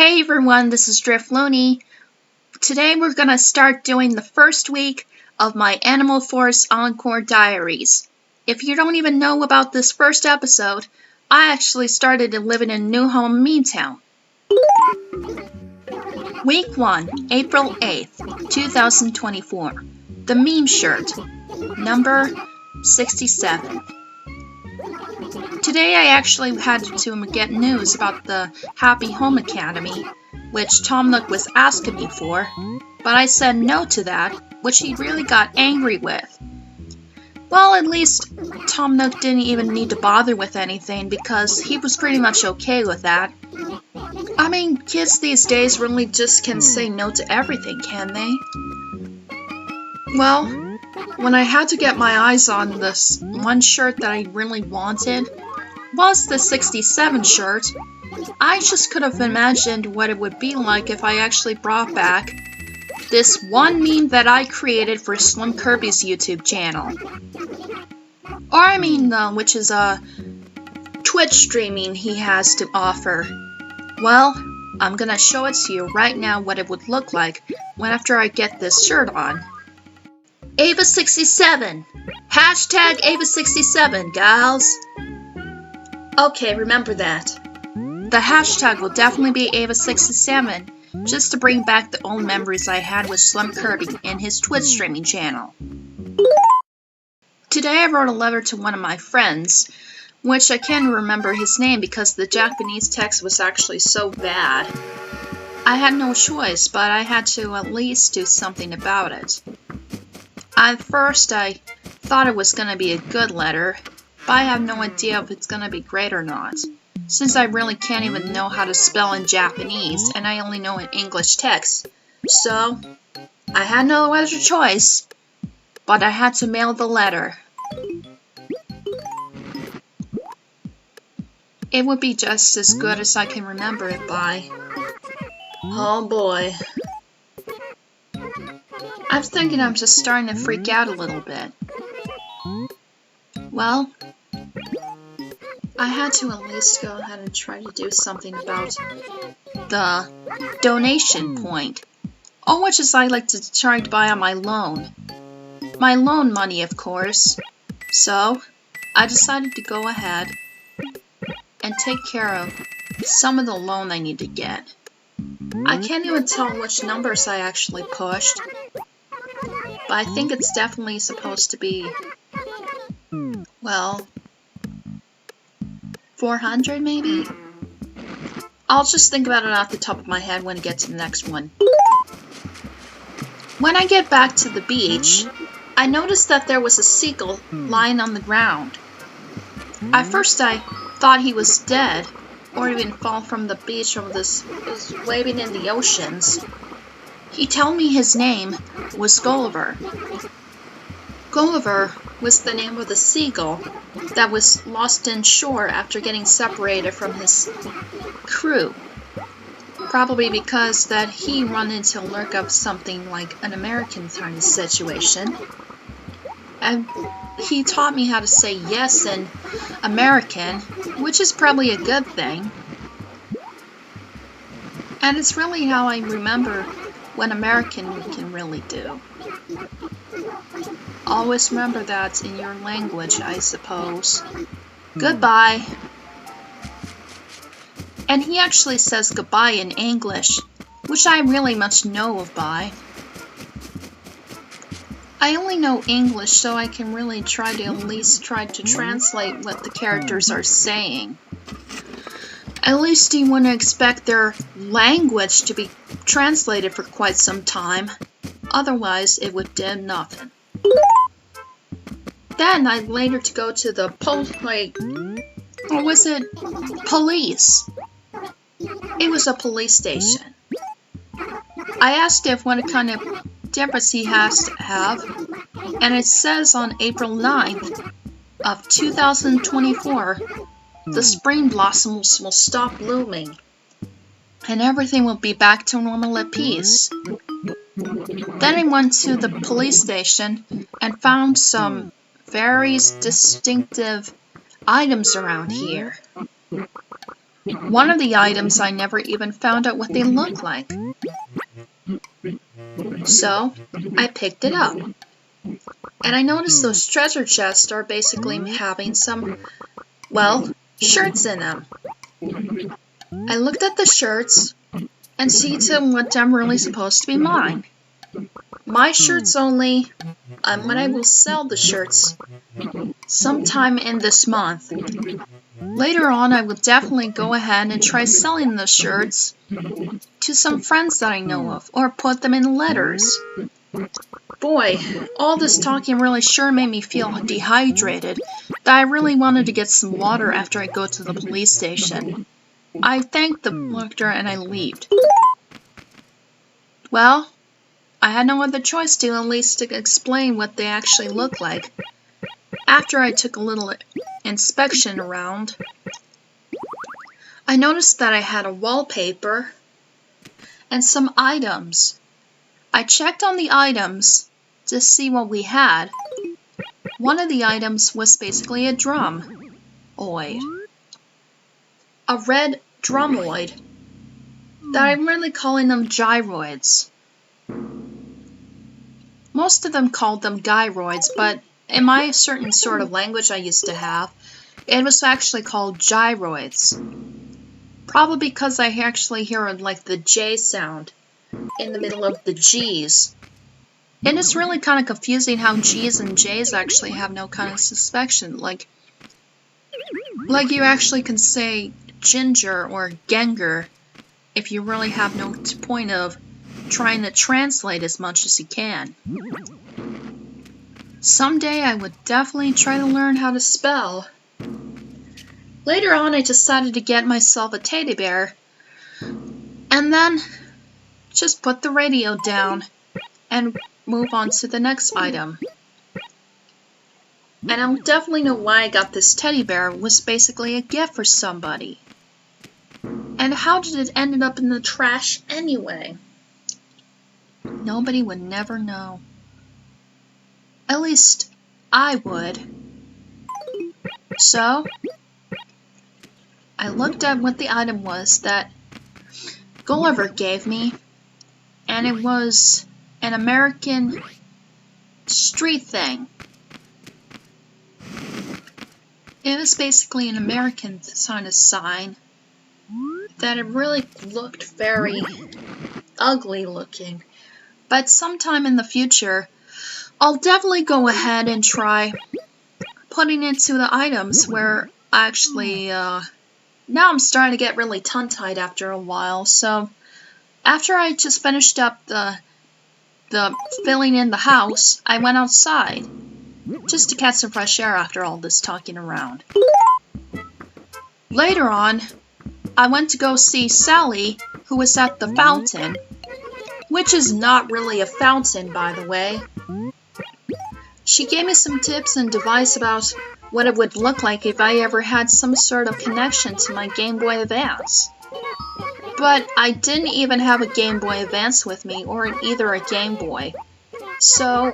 Hey everyone, this is Driflooney. Today we're gonna start doing the first week of my Animal Force Encore diaries. If you don't even know about this first episode, I actually started living in New Home Meantown. Week 1, April 8th, 2024. The Meme Shirt, number 67. Today I actually had to get news about the Happy Home Academy, which Tom Nook was asking me for, but I said no to that, which he really got angry with. Well, at least Tom Nook didn't even need to bother with anything because he was pretty much okay with that. I mean, kids these days really just can say no to everything, can they? Well, when I had to get my eyes on this one shirt that I really wanted, was the 67 shirt, I just could have imagined what it would be like if I actually brought back this one meme that I created for SlimKirby's YouTube channel. Which is a Twitch streaming he has to offer. Well, I'm gonna show it to you right now what it would look like after I get this shirt on. AVA67! Hashtag AVA67, gals! Okay, remember that. The hashtag will definitely be AVA67, just to bring back the old memories I had with SlimKirby and his Twitch streaming channel. Today I wrote a letter to one of my friends, which I can't remember his name because the Japanese text was actually so bad. I had no choice, but I had to at least do something about it. At first I thought it was going to be a good letter, but I have no idea if it's going to be great or not, since I really can't even know how to spell in Japanese, and I only know in English text. So, I had no other choice, but I had to mail the letter. It would be just as good as I can remember it by. Oh boy. I'm thinking I'm just starting to freak out a little bit. Well, I had to at least go ahead and try to do something about the donation point. Or which is I like to try to buy on my loan. My loan money, of course. So, I decided to go ahead and take care of some of the loan I need to get. I can't even tell which numbers I actually pushed, but I think it's definitely supposed to be, well, 400 maybe? I'll just think about it off the top of my head when I get to the next one. When I get back to the beach, I noticed that there was a seagull lying on the ground. At first I thought he was dead, or even fall from the beach or was waving in the oceans. He told me his name was Gulliver. Gulliver was the name of the seagull that was lost in shore after getting separated from his crew. Probably because that he wanted to lurk up something like an American kind of situation. And he taught me how to say yes in American, which is probably a good thing. And it's really how I remember what American can really do. Always remember that in your language, I suppose. Goodbye. And he actually says goodbye in English, which I really much know of by. I only know English, so I can really try to at least try to translate what the characters are saying. At least you wouldn't expect their language to be translated for quite some time. Otherwise, it would do nothing. Then I later to go to the police? It was a police station. I asked if what kind of difference he has to have, and it says on April 9th of 2024, the spring blossoms will stop blooming, and everything will be back to normal at peace. Then I went to the police station and found some very distinctive items around here. One of the items I never even found out what they look like. So, I picked it up. And I noticed those treasure chests are basically having some, well, shirts in them. I looked at the shirts and see to what I'm really supposed to be mine. My shirts only, when I will sell the shirts sometime in this month. Later on, I will definitely go ahead and try selling the shirts to some friends that I know of, or put them in letters. Boy, all this talking really sure made me feel dehydrated, that I really wanted to get some water after I go to the police station. I thanked the doctor and I left. Well, I had no other choice to at least to explain what they actually look like. After I took a little inspection around, I noticed that I had a wallpaper and some items. I checked on the items to see what we had. One of the items was basically a drumoid. A red drumoid that I'm really calling them gyroids. Most of them called them gyroids, but in my certain sort of language I used to have, it was actually called gyroids. Probably because I actually hear like the J sound in the middle of the G's. And it's really kind of confusing how G's and J's actually have no kind of suspension. Like you actually can say ginger or Genger if you really have no point of trying to translate as much as you can. Someday I would definitely try to learn how to spell. Later on I decided to get myself a teddy bear and then just put the radio down and move on to the next item. And I'll definitely know why I got this teddy bear. It was basically a gift for somebody. And how did it end up in the trash anyway? Nobody would never know. At least I would. So, I looked at what the item was that Gulliver gave me, and it was an American street thing. It was basically an American kind of sign that it really looked very ugly looking. But sometime in the future, I'll definitely go ahead and try putting it to the items where actually, now I'm starting to get really tongue-tied after a while, so after I just finished up the filling in the house, I went outside just to catch some fresh air after all this talking around. Later on, I went to go see Sally, who was at the fountain, which is not really a fountain, by the way. She gave me some tips and advice about what it would look like if I ever had some sort of connection to my Game Boy Advance. But I didn't even have a Game Boy Advance with me, or either a Game Boy. So,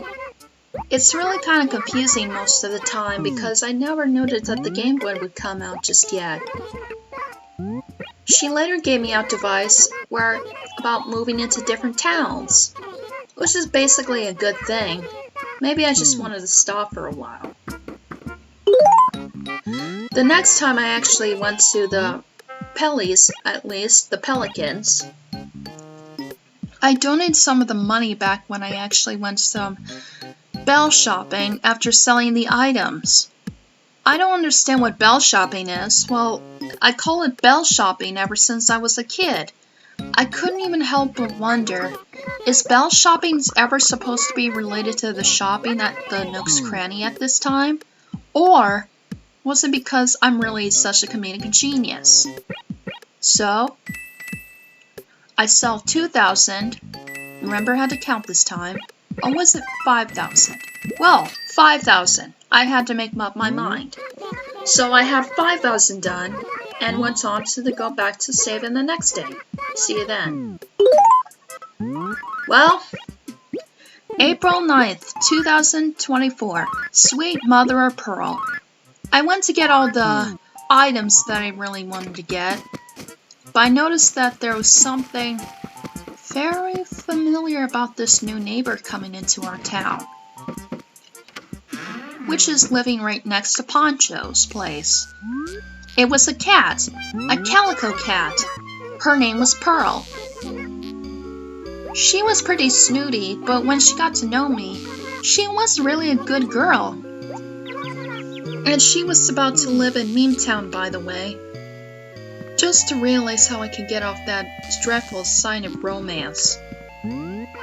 it's really kind of confusing most of the time because I never noticed that the Game Boy would come out just yet. She later gave me out advice about moving into different towns, which is basically a good thing. Maybe I just wanted to stop for a while. The next time I actually went to the Pellies, at least, the Pelicans, I donated some of the money back when I actually went some bell shopping after selling the items. I don't understand what bell shopping is. Well, I call it bell shopping ever since I was a kid. I couldn't even help but wonder, is bell shopping ever supposed to be related to the shopping at the Nook's Cranny at this time? Or was it because I'm really such a comedic genius? So, I sell 2,000. Remember how to count this time. Or was it 5,000? Well, 5,000. I had to make up my mind. So I had 5,000 done, and went on to go back to saving the next day. See you then. Well, April 9th, 2024. Sweet Mother of Pearl. I went to get all the items that I really wanted to get. but I noticed that there was something very familiar about this new neighbor coming into our town, which is living right next to Poncho's place. It was a cat, a calico cat. Her name was Pearl. She was pretty snooty, but when she got to know me, she was really a good girl. And she was about to live in Meme Town, by the way, just to realize how I can get off that dreadful sign of romance.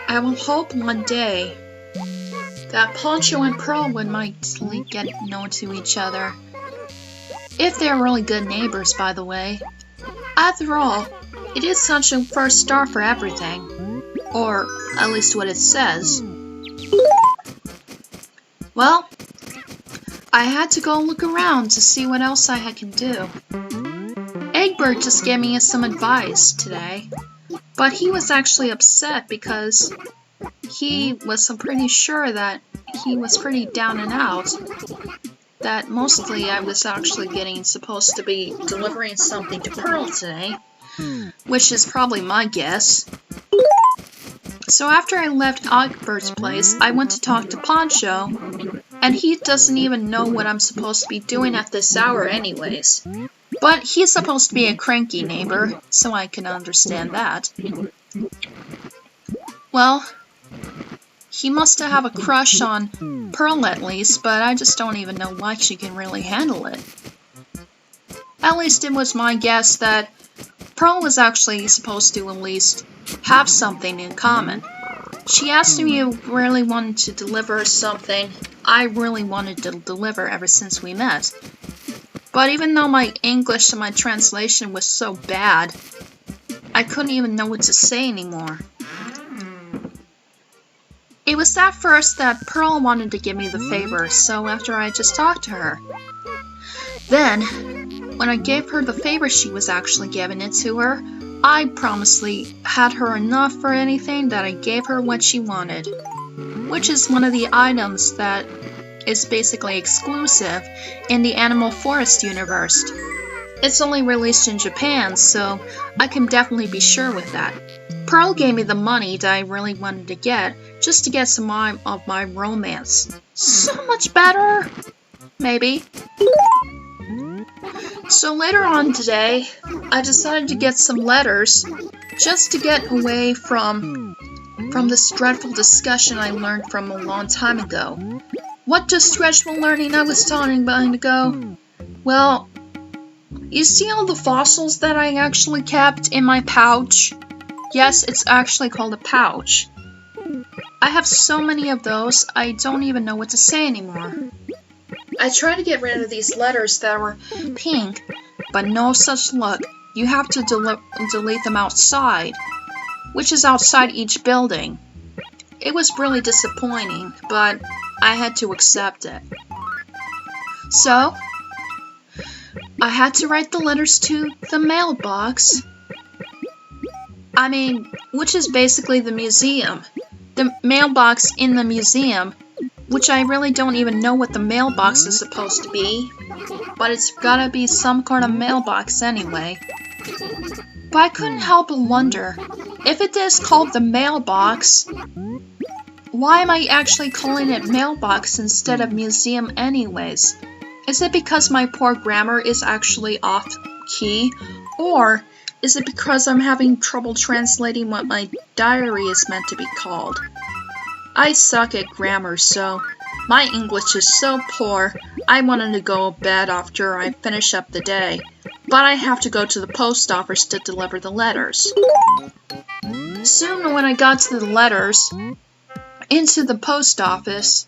I will hope one day that Poncho and Pearl would might get known to each other. If they're really good neighbors, by the way. After all, it is such a first start for everything. Or at least what it says. Well, I had to go look around to see what else I can do. Egbert just gave me some advice today, but he was actually upset because he was pretty sure that he was pretty down and out. That mostly I was actually supposed to be delivering something to Pearl today, which is probably my guess. So after I left Egbert's place, I went to talk to Poncho, and he doesn't even know what I'm supposed to be doing at this hour anyways. But he's supposed to be a cranky neighbor, so I can understand that. Well, he must have a crush on Pearl at least, but I just don't even know why she can really handle it. At least it was my guess that Pearl was actually supposed to at least have something in common. She asked me if I really wanted to deliver something I really wanted to deliver ever since we met. But even though my English and my translation was so bad, I couldn't even know what to say anymore. It was at first that Pearl wanted to give me the favor, so after I just talked to her. Then, when I gave her the favor she was actually giving it to her, I promisely had her enough for anything that I gave her what she wanted. Which is one of the items that is basically exclusive in the Animal Forest universe. It's only released in Japan, so I can definitely be sure with that. Pearl gave me the money that I really wanted to get, just to get some of my romance. So much better! Maybe. So later on today, I decided to get some letters, just to get away from this dreadful discussion I learned from a long time ago. What dreadful learning I was talking about ago? Well, you see all the fossils that I actually kept in my pouch? Yes, it's actually called a pouch. I have so many of those, I don't even know what to say anymore. I tried to get rid of these letters that were pink, but no such luck. You have to delete them outside, which is outside each building. It was really disappointing, but I had to accept it. So, I had to write the letters to the mailbox. Which is basically the museum. The mailbox in the museum, which I really don't even know what the mailbox is supposed to be, but it's gotta be some kind of mailbox anyway. But I couldn't help but wonder, if it is called the mailbox, why am I actually calling it mailbox instead of museum anyways? Is it because my poor grammar is actually off key, or is it because I'm having trouble translating what my diary is meant to be called? I suck at grammar, so my English is so poor, I wanted to go to bed after I finish up the day. But I have to go to the post office to deliver the letters. Soon when I got to the letters, into the post office,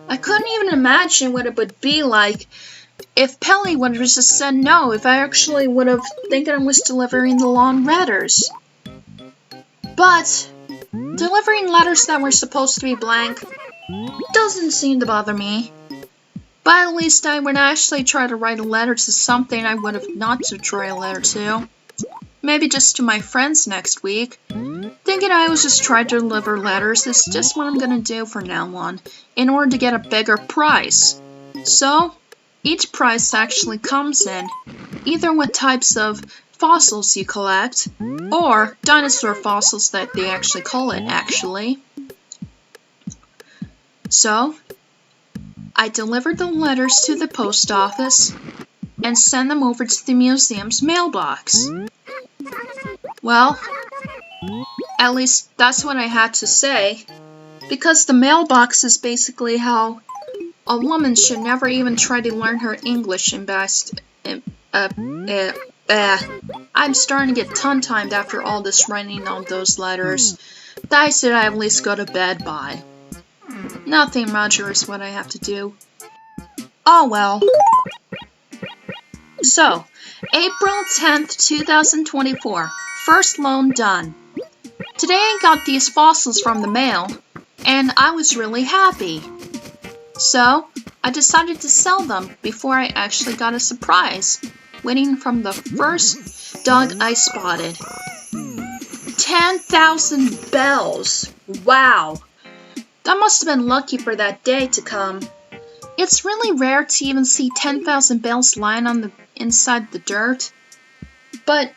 I couldn't even imagine what it would be like if Pelly would have just said no, if I actually would have thinking I was delivering the long letters. But delivering letters that were supposed to be blank doesn't seem to bother me. But at least I would actually try to write a letter to something I would have not to try a letter to. Maybe just to my friends next week. Thinking I was just trying to deliver letters is just what I'm gonna do from now on, in order to get a bigger price. So, each price actually comes in either what types of fossils you collect, or dinosaur fossils that they actually call it, actually. So, I delivered the letters to the post office and sent them over to the museum's mailbox. Well, at least that's what I had to say, because the mailbox is basically how a woman should never even try to learn her English in best. I'm starting to get tongue-tied after all this writing on those letters. I said I at least go to bed by. Nothing much is what I have to do. Oh well. So, April 10th, 2024. First loan done. Today I got these fossils from the mail, and I was really happy. So, I decided to sell them before I actually got a surprise, winning from the first dog I spotted. 10,000 bells! Wow! That must have been lucky for that day to come. It's really rare to even see 10,000 bells lying on the inside the dirt. But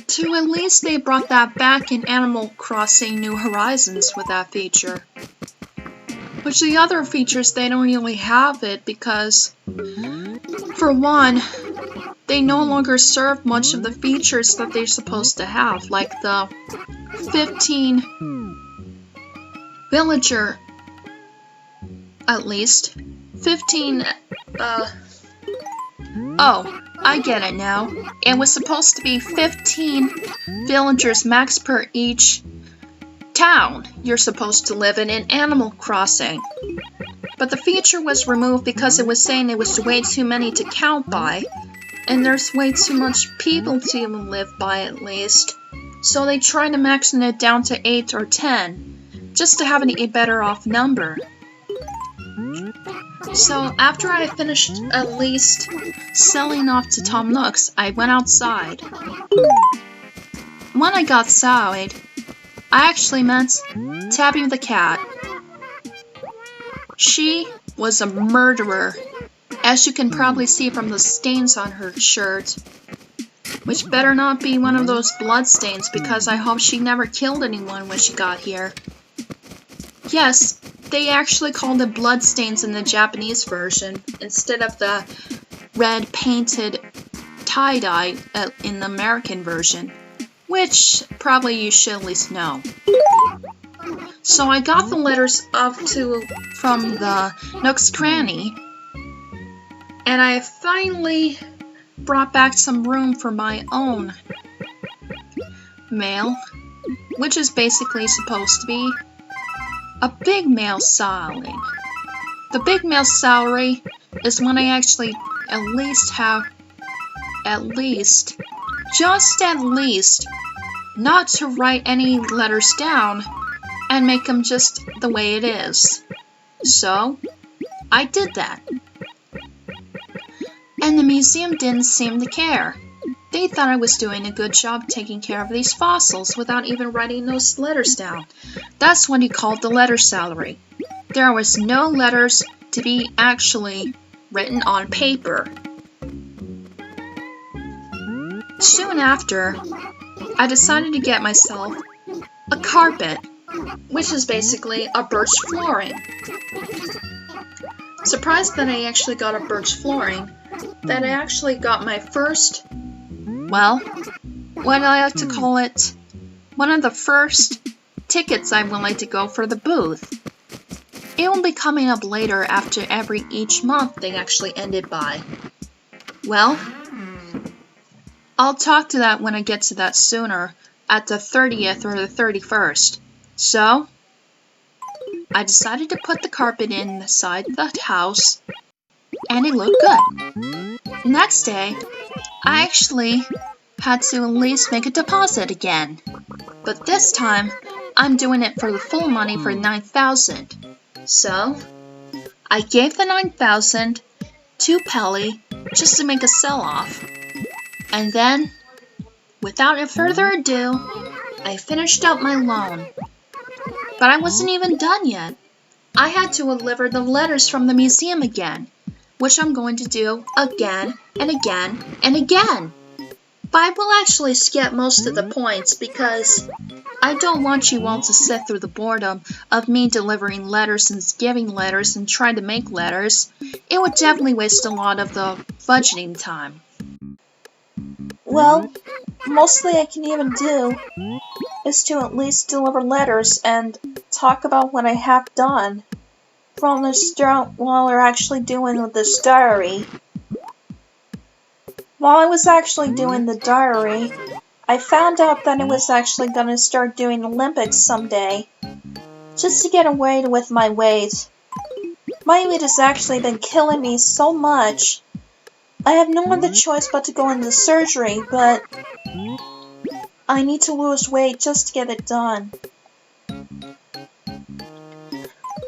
to at least they brought that back in Animal Crossing New Horizons with that feature. Which the other features, they don't really have it because, for one, they no longer serve much of the features that they're supposed to have, like the 15 villager, at least. 15, oh, I get it now. It was supposed to be 15 villagers max per each town you're supposed to live in Animal Crossing. But the feature was removed because it was saying it was way too many to count by, and there's way too much people to even live by at least. So they tried to maxing it down to 8 or 10, just to have a better off number. So after I finished at least selling off to Tom Nook's, I went outside. When I got outside, I actually met Tabby the cat. She was a murderer, as you can probably see from the stains on her shirt. Which better not be one of those blood stains, because I hope she never killed anyone when she got here. Yes, they actually called it blood stains in the Japanese version, instead of the red painted tie-dye in the American version. Which probably you should at least know. So I got the letters from the Nook's Cranny, and I finally brought back some room for my own mail, which is basically supposed to be a big mail salary. The big mail salary is when I actually at least have just at least, not to write any letters down and make them just the way it is. So, I did that. And the museum didn't seem to care. They thought I was doing a good job taking care of these fossils without even writing those letters down. That's what he called the letter salary. There was no letters to be actually written on paper. Soon after, I decided to get myself a carpet, which is basically a birch flooring. Surprised that I actually got a birch flooring, that I actually got my first, well, what I like to call it, one of the first tickets I would like to go for the booth. It will be coming up later after each month they actually ended by. Well, I'll talk to that when I get to that sooner, at the 30th or the 31st. So, I decided to put the carpet inside the house, and it looked good. Next day, I actually had to at least make a deposit again. But this time, I'm doing it for the full money for $9,000. So, I gave the $9,000 to Pelly just to make a sell-off. And then, without further ado, I finished out my loan. But I wasn't even done yet. I had to deliver the letters from the museum again. which I'm going to do again and again and again. But I will actually skip most of the points because I don't want you all to sit through the boredom of me delivering letters and giving letters and trying to make letters. It would definitely waste a lot of the budgeting time. Well, mostly I can even do is to at least deliver letters and talk about what I have done while we're actually doing with this diary. While I was actually doing the diary, I found out that I was actually going to start doing Olympics someday, just to get away with my weight. My weight has actually been killing me so much. I have no other choice but to go into surgery, but I need to lose weight just to get it done.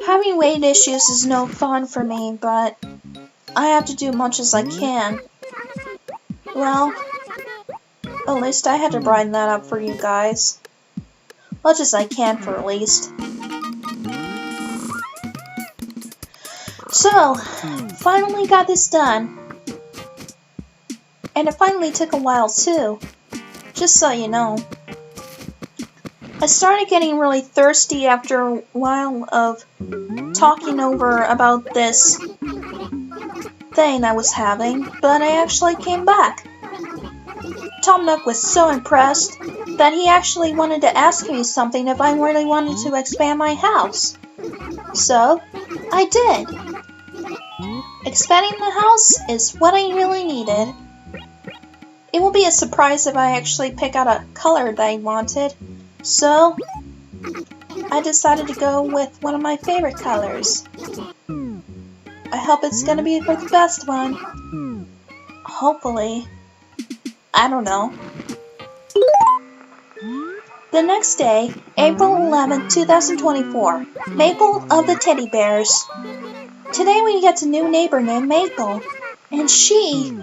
Having weight issues is no fun for me, but I have to do much as I can. Well, at least I had to brighten that up for you guys. Much as I can, for at least. So, finally got this done. And it finally took a while too, just so you know. I started getting really thirsty after a while of talking over about this thing I was having, but I actually came back. Tom Nook was so impressed that he actually wanted to ask me something if I really wanted to expand my house. So, I did. Expanding the house is what I really needed. It will be a surprise if I actually pick out a color that I wanted, so I decided to go with one of my favorite colors. I hope it's gonna be for the best one. Hopefully. I don't know. The next day, April 11, 2024, Maple of the Teddy Bears. Today we get a new neighbor named Maple, and she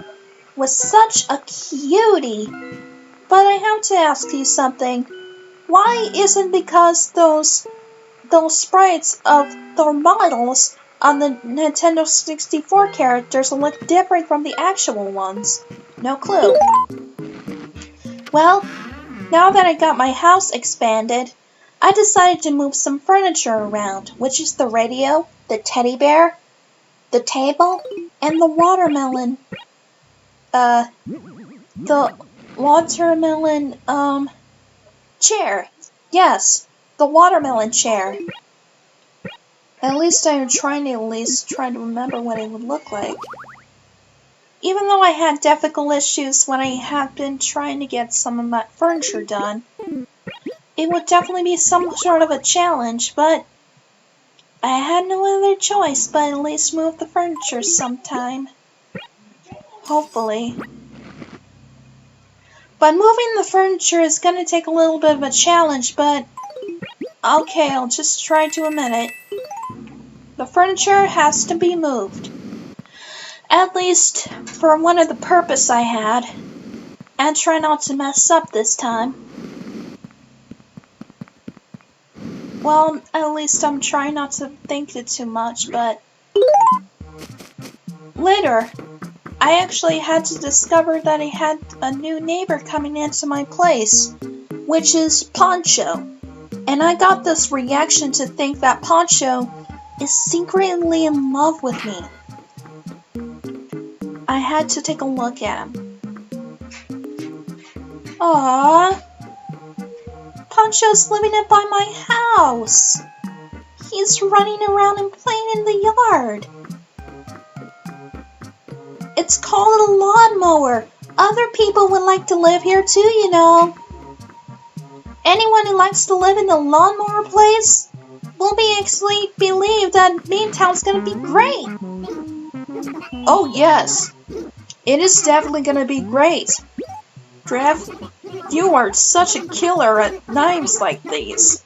was such a cutie. But I have to ask you something. Why isn't because those sprites of their models on the Nintendo 64 characters look different from the actual ones? No clue. Well, now that I got my house expanded, I decided to move some furniture around, which is the radio, the teddy bear, the table, and the watermelon. The watermelon, chair. Yes, the watermelon chair. At least I'm trying to remember what it would look like. Even though I had difficult issues when I have been trying to get some of my furniture done, it would definitely be some sort of a challenge, but I had no other choice but at least move the furniture sometime. Hopefully. But moving the furniture is going to take a little bit of a challenge, but okay, I'll just try to admit it. The furniture has to be moved. At least for one of the purpose I had. And try not to mess up this time. Well, at least I'm trying not to think it too much, but later, I actually had to discover that I had a new neighbor coming into my place, which is Poncho. And I got this reaction to think that Poncho is secretly in love with me. I had to take a look at him. Aww. Poncho's living it by my house. He's running around and playing in the yard. It's called a lawnmower. Other people would like to live here too, you know. Anyone who likes to live in the lawnmower place will be actually believe that Beantown's gonna be great. Oh yes, it is definitely gonna be great. Drift, you are such a killer at names like these.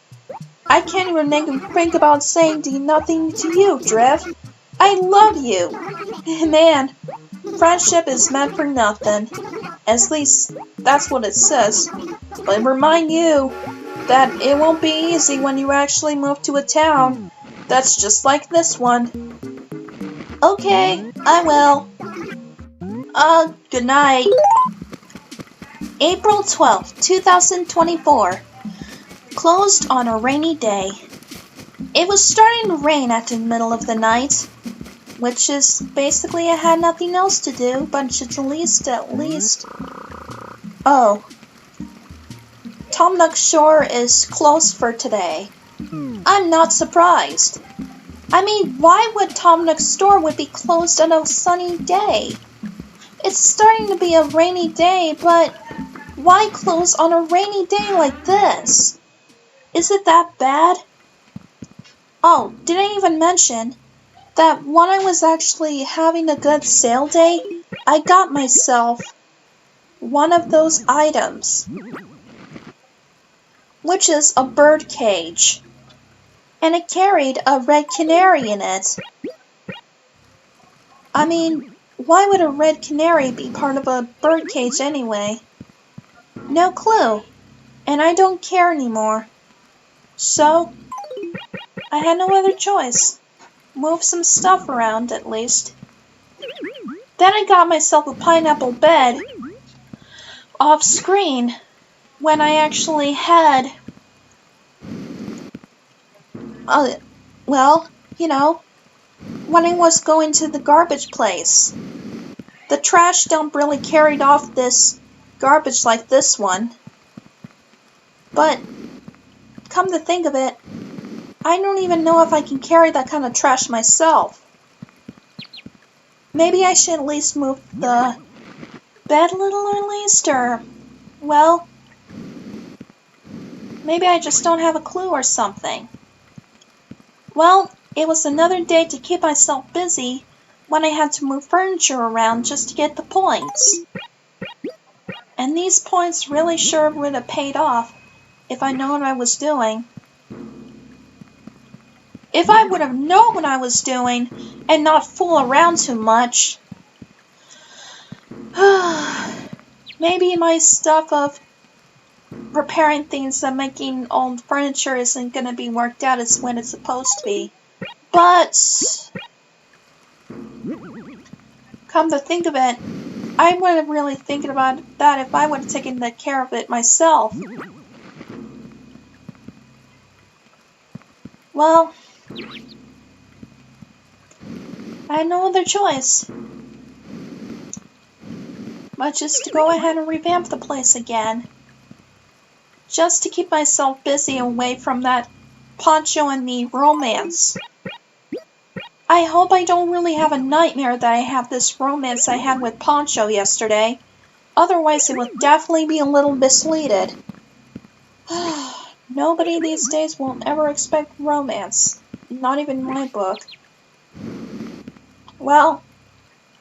I can't even think about saying nothing to you, Drift. I love you. Man, friendship is meant for nothing. At least, that's what it says. But remind you that it won't be easy when you actually move to a town that's just like this one. Okay, I will. Good night. April 12th, 2024. Closed on a rainy day. It was starting to rain at the middle of the night, which is basically I had nothing else to do, but at least. Oh. Tom Nook's Shore is closed for today. I'm not surprised. I mean, why would Tom Nook's store would be closed on a sunny day? It's starting to be a rainy day, but why close on a rainy day like this? Is it that bad? Oh, did I even mention that when I was actually having a good sale day, I got myself one of those items, which is a bird cage, and it carried a red canary in it. I mean, why would a red canary be part of a bird cage anyway? No clue, and I don't care anymore. So, I had no other choice. Move some stuff around, at least. Then I got myself a pineapple bed off screen when I actually had, when I was going to the garbage place. The trash dump really carried off this garbage like this one. But, come to think of it, I don't even know if I can carry that kind of trash myself. Maybe I should at least move the bed a little at least, or, well, maybe I just don't have a clue or something. Well, it was another day to keep myself busy when I had to move furniture around just to get the points. And these points really sure would have paid off if I'd known what I was doing. If I would have known what I was doing and not fool around too much. Maybe my stuff of repairing things and making old furniture isn't going to be worked out as when it's supposed to be. But, come to think of it, I would have really thinking about that if I would have taken care of it myself. Well, I had no other choice but just to go ahead and revamp the place again. Just to keep myself busy away from that Poncho and me romance. I hope I don't really have a nightmare that I have this romance I had with Poncho yesterday. Otherwise, it would definitely be a little misleaded. Nobody these days will ever expect romance. Not even my book. Well,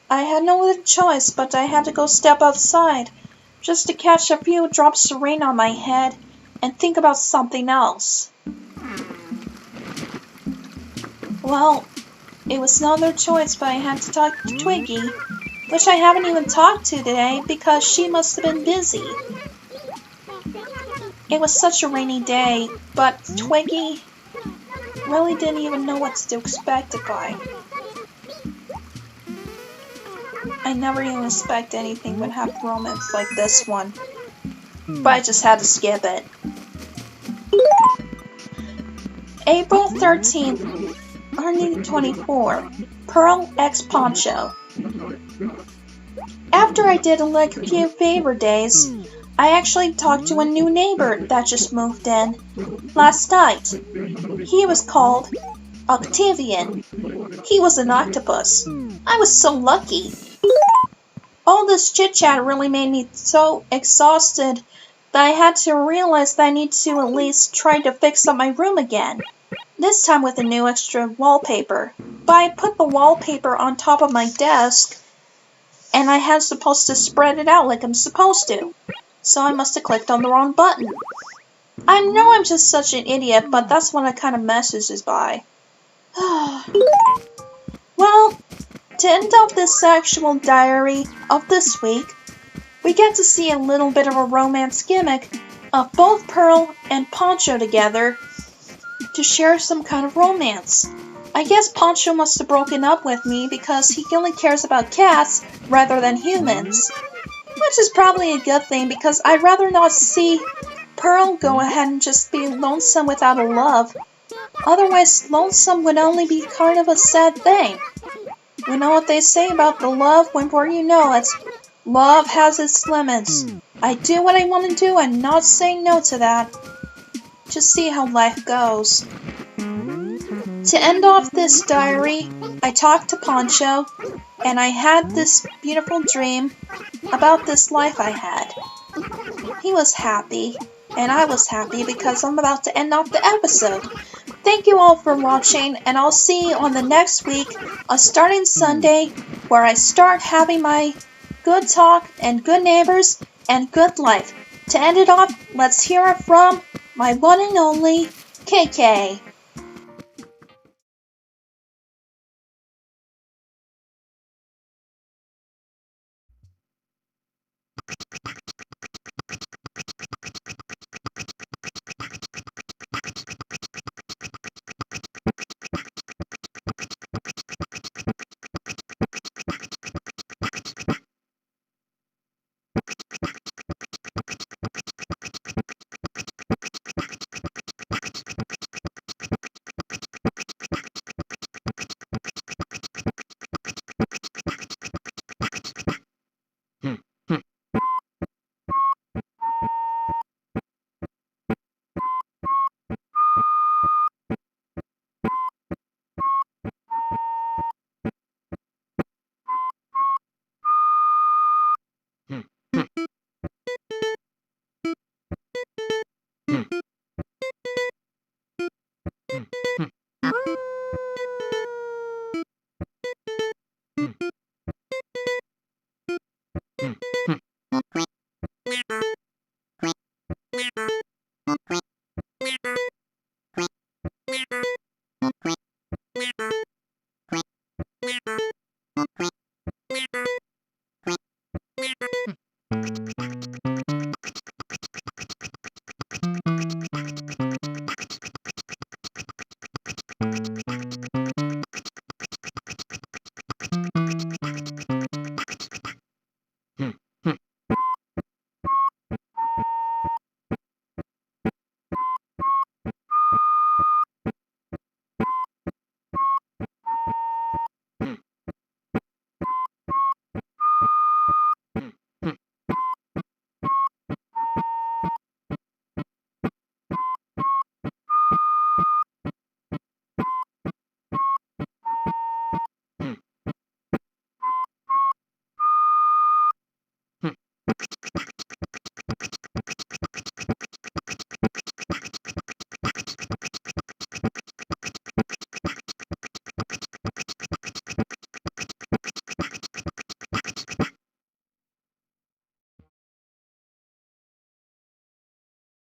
I had no other choice, but I had to go step outside just to catch a few drops of rain on my head and think about something else. Well, it was no other choice, but I had to talk to Twiggy, which I haven't even talked to today because she must have been busy. It was such a rainy day, but Twiggy really didn't even know what to expect it by. I never even expect anything would have romance like this one, but I just had to skip it. April 13th, 2024, Pearl X Poncho. After I did like a few favor days, I actually talked to a new neighbor that just moved in last night. He was called Octavian. He was an octopus. I was so lucky. All this chit-chat really made me so exhausted that I had to realize that I need to at least try to fix up my room again. This time with a new extra wallpaper. But I put the wallpaper on top of my desk, and I had supposed to spread it out like I'm supposed to. So I must have clicked on the wrong button. I know I'm just such an idiot, but that's what I kind of messes by. Well, to end off this actual diary of this week, we get to see a little bit of a romance gimmick of both Pearl and Poncho together to share some kind of romance. I guess Poncho must have broken up with me because he only cares about cats rather than humans. Which is probably a good thing because I'd rather not see Pearl go ahead and just be lonesome without a love. Otherwise, lonesome would only be kind of a sad thing. You know what they say about the love? Whenever you know it, love has its limits. I do what I want to do and not saying no to that. Just see how life goes. To end off this diary, I talked to Poncho, and I had this beautiful dream about this life I had. He was happy, and I was happy because I'm about to end off the episode. Thank you all for watching, and I'll see you on the next week, starting Sunday, where I start having my good talk and good neighbors and good life. To end it off, let's hear it from my one and only KK.